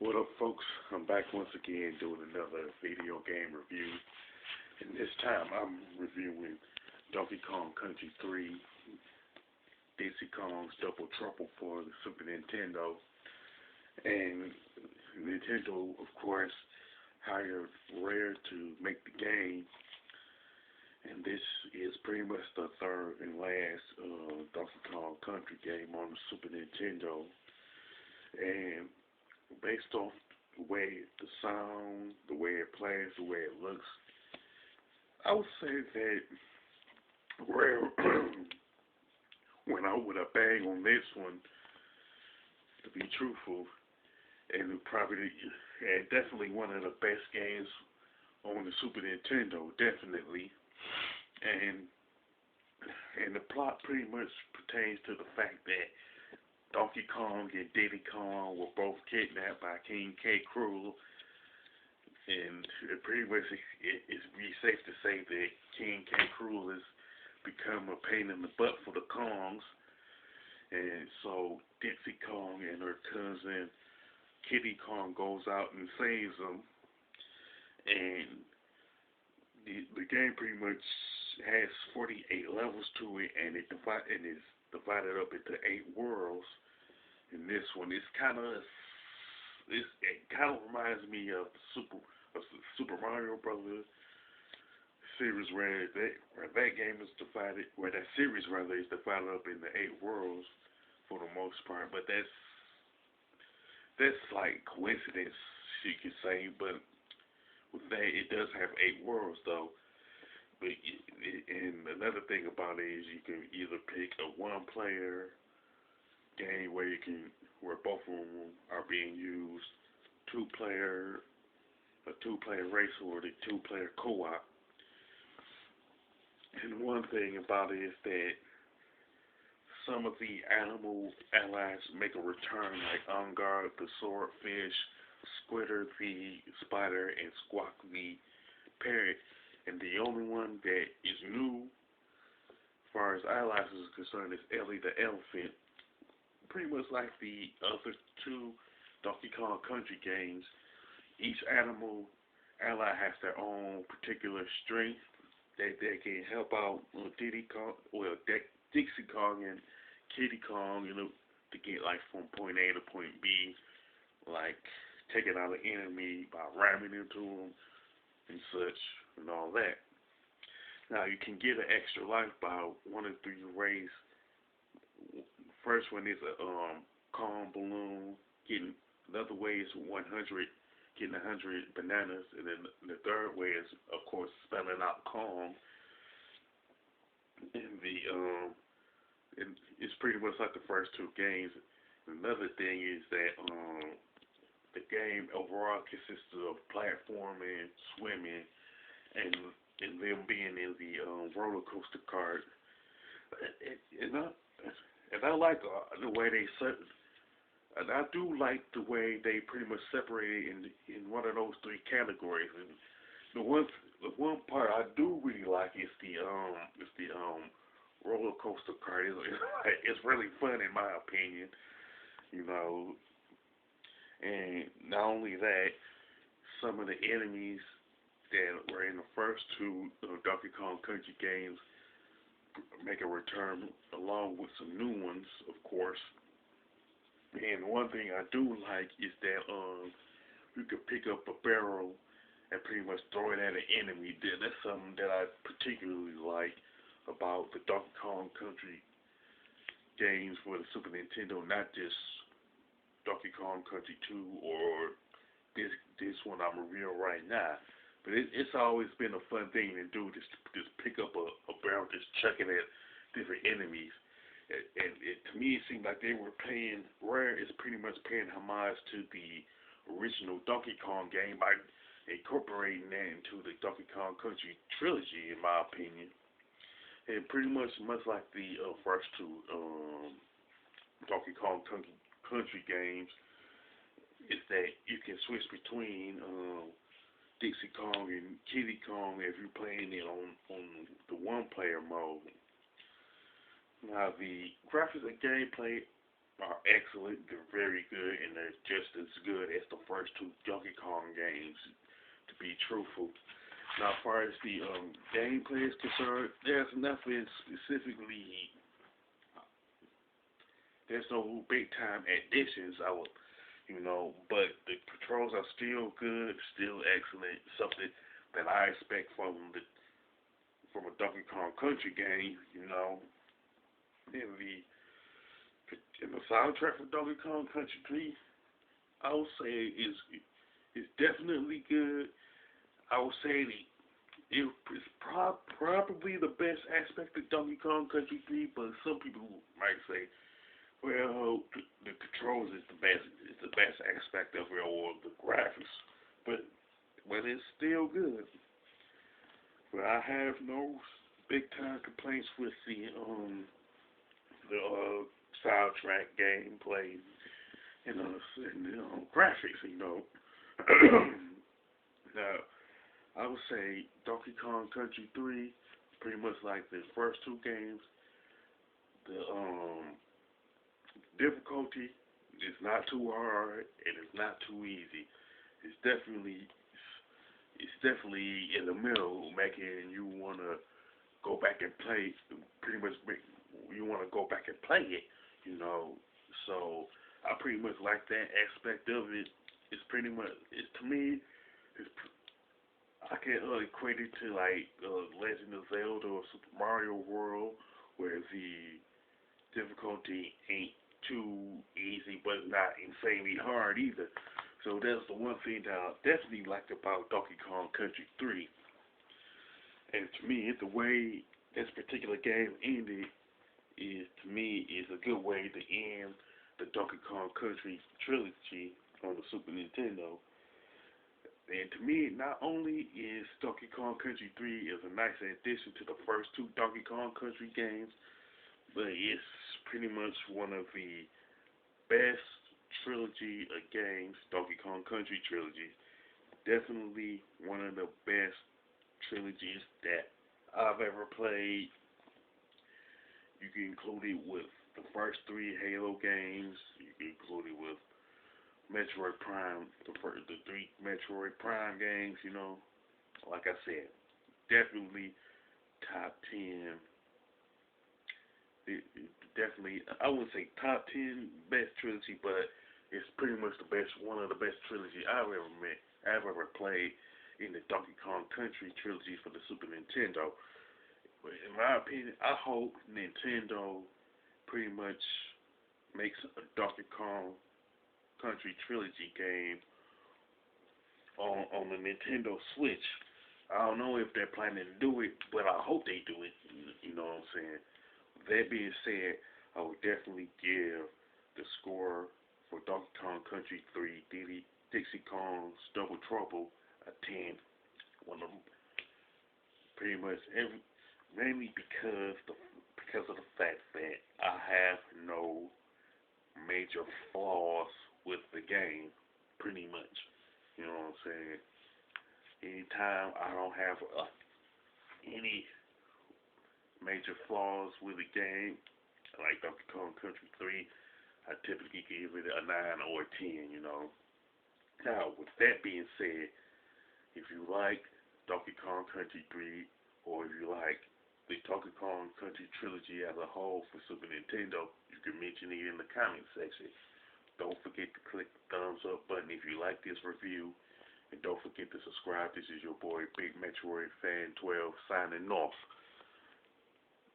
What up, folks? I'm back once again doing another video game review. And this time I'm reviewing Donkey Kong Country 3, Dixie Kong's Double Trouble for the Super Nintendo. And Nintendo, of course, hired Rare to make the game. And this is pretty much the third and last Donkey Kong Country game on the Super Nintendo. And based off the way the sound, the way it plays, the way it looks, I would say that Rare went out with a bang on this one, to be truthful, and definitely one of the best games on the Super Nintendo, definitely. And the plot pretty much pertains to the fact that Donkey Kong and Diddy Kong were both kidnapped by King K. Rool, and pretty much it's safe to say that King K. Rool has become a pain in the butt for the Kongs, and so Dixie Kong and her cousin Kitty Kong goes out and saves them, and the game pretty much has 48 levels to it, and it's divided up into 8 worlds. And this one, it kind of reminds me of Super Mario Brothers series, where that game is divided, where that series rather is divided up into 8 worlds for the most part. But that's like coincidence, you could say. But with that, it does have 8 worlds though. But and another thing about it is you can either pick a one-player game where both of them are being used, a two-player race, or the two-player co-op. And one thing about it is that some of the animal allies make a return, like Angard the swordfish, Squitter the spider, and Squawk the parrot. And the only one that is new, as far as allies is concerned, is Ellie the elephant. Pretty much like the other two Donkey Kong Country games, each animal ally has their own particular strength that they can help out Dixie Kong and Kitty Kong, to get like from point A to point B, like taking out an enemy by ramming into them and such and all that. Now you can get an extra life by running through your race. First one is a Kong balloon. Another way is 100, getting 100 bananas, and then the third way is, of course, spelling out Kong. And it's pretty much like the first two games. Another thing is that the game overall consists of platforming, swimming, and them being in the roller coaster cart. And I like the way and I do like the way they pretty much separated in one of those 3 categories. And the one part I do really like is the roller coaster cart. It's really fun in my opinion, And not only that, some of the enemies that were in the first 2 Donkey Kong Country games make a return along with some new ones, of course. And one thing I do like is that you can pick up a barrel and pretty much throw it at an enemy. That's something that I particularly like about the Donkey Kong Country games for the Super Nintendo, not just Donkey Kong Country 2 or this one I'm reviewing right now. But it's always been a fun thing to do, just pick up a barrel, just chucking at different enemies. And to me, it seemed like Rare is pretty much paying homage to the original Donkey Kong game by incorporating that into the Donkey Kong Country trilogy, in my opinion. And pretty much like the first 2 Donkey Kong Country games, is that you can switch between Dixie Kong and Kitty Kong if you're playing it on the one-player mode. Now the graphics and gameplay are excellent. They're very good, and they're just as good as the first two Donkey Kong games. To be truthful. Now, as far as the gameplay is concerned, there's nothing specifically. There's no big time additions. But the controls are still good, still excellent. Something that I expect from a Donkey Kong Country game. And the soundtrack for Donkey Kong Country 3, I would say is definitely good. I would say it's probably the best aspect of Donkey Kong Country 3, but some people might say, well, the controls is the best. It's the best aspect of it, or the graphics. But it's still good. But I have no big time complaints with the soundtrack, gameplay, and graphics. Now, I would say Donkey Kong Country 3, pretty much like the first two games. The difficulty is not too hard and it's not too easy. It's definitely in the middle, making you wanna go back and play. You wanna go back and play it. So I pretty much like that aspect of it. To me, I can equate it to like Legend of Zelda or Super Mario World, where the difficulty ain't too easy, but not insanely hard either. So that's the one thing that I definitely liked about Donkey Kong Country 3. And to me, the way this particular game ended is a good way to end the Donkey Kong Country trilogy on the Super Nintendo. And to me, not only is Donkey Kong Country 3 is a nice addition to the first two Donkey Kong Country games, but it's pretty much one of the best trilogy of games, Donkey Kong Country trilogy. Definitely one of the best trilogies that I've ever played. You can include it with the first three Halo games. You can include it with Metroid Prime, the three Metroid Prime games. Like I said, definitely top 10. Definitely, I wouldn't say top 10 best trilogy, but it's pretty much one of the best trilogy I've ever played in the Donkey Kong Country trilogy for the Super Nintendo. But in my opinion, I hope Nintendo pretty much makes a Donkey Kong Country trilogy game on the Nintendo Switch. I don't know if they're planning to do it, but I hope they do it. You know what I'm saying? That being said, I would definitely give the score for Donkey Kong Country 3 Dixie Kong's Double Trouble a 10. One of them, pretty much mainly because of the fact that I have no major flaws with the game, pretty much. You know what I'm saying? Anytime I don't have any major flaws with the game, like Donkey Kong Country 3, I typically give it a 9 or a 10. Now, with that being said, if you like Donkey Kong Country 3, or if you like the Donkey Kong Country trilogy as a whole for Super Nintendo, you can mention it in the comment section. Don't forget to click the thumbs up button if you like this review. And don't forget to subscribe. This is your boy, Big Metroid Fan 12, signing off.